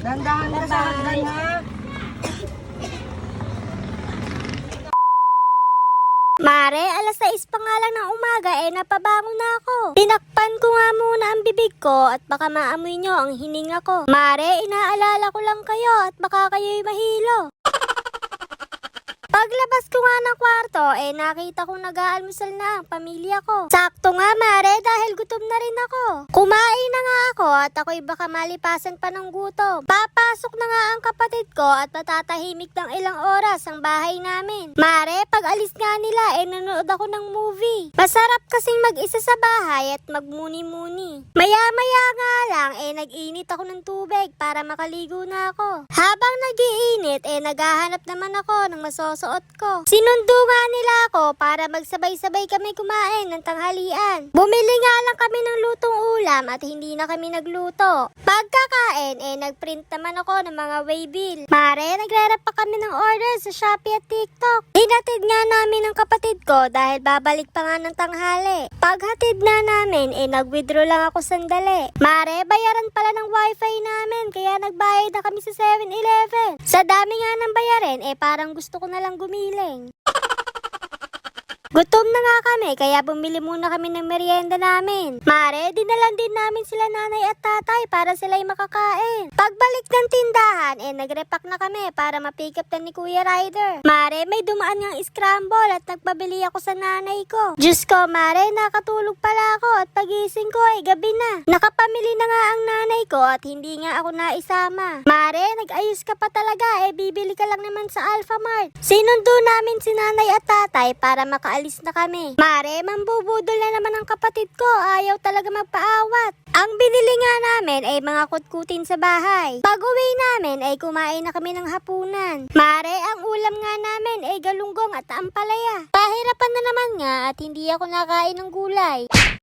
Dandahan ka sa hagdan, ha? Mare, alas 6 pa nga lang ng umaga napabangon na ako. Tinakpan ko nga muna ang bibig ko at baka maamoy nyo ang hininga ko. Mare, inaalala ko lang kayo at baka kayo'y mahilo. Paglabas ko nga ng kwarto, nakita kong nag-aalmusal na ang pamilya ko. Sakto nga, Mare, dahil gutom na rin ako. Kumain na nga ako at ako'y baka malipasan pa ng gutom. Papasok na nga ang kapatid ko at matatahimik ng ilang oras ang bahay namin. Mare, pag alis nga nila, nanonood ako ng movie. Masarap kasing mag-isa sa bahay at magmuni-muni. Maya-maya nga lang, nag-init ako ng tubig para makaligo na ako. Habang nag-iinit, naghahanap naman ako ng masosuot ko. Sinundo nga nila ako para magsabay-sabay kami kumain ng tanghalian. Bumili nga lang kami ng lutong ulam at hindi na kami nagluto. Pagkakain, nagprint naman ako ng mga waybill. Mare, nagre-rep pa kami ng order sa Shopee at TikTok. Hinatid nga namin ang kapatid ko dahil babalik pa nga ng tanghali. Paghatid na namin, nag-withdraw lang ako sandali. Mare, bayaran pala ng wifi namin kaya nagbayad na kami sa 7-Eleven. Sa dami nga ng bayarin, parang gusto ko na lang gumiling. Gutom na nga kami kaya bumili muna kami ng merienda namin. Mare, dinalan din namin sila nanay at tatay para sila'y makakain. Pagbalik ng tindahan, nagrepack na kami para ma-pick up na ni Kuya Ryder. Mare, may dumaan ngang scramble at nagpabili ako sa nanay ko. Diyos ko, Mare, nakatulog pala ako at pagising ko gabi na. Nakapamili na nga ang nanay ko at hindi nga ako naisama. Mare, nag-ayos ka pa talaga bibili ka lang naman sa Alphamart. Sinundo namin si nanay at tatay para makaalis na kami. Mare, mambubudol na naman ang kapatid ko. Ayaw talaga magpaawat. Ang binili nga namin ay mga kutkutin sa bahay. Pag uwi namin ay kumain na kami ng hapunan. Mare, ang ulam nga namin ay galunggong at ampalaya. Pahirapan na naman nga at hindi ako nakain ng gulay.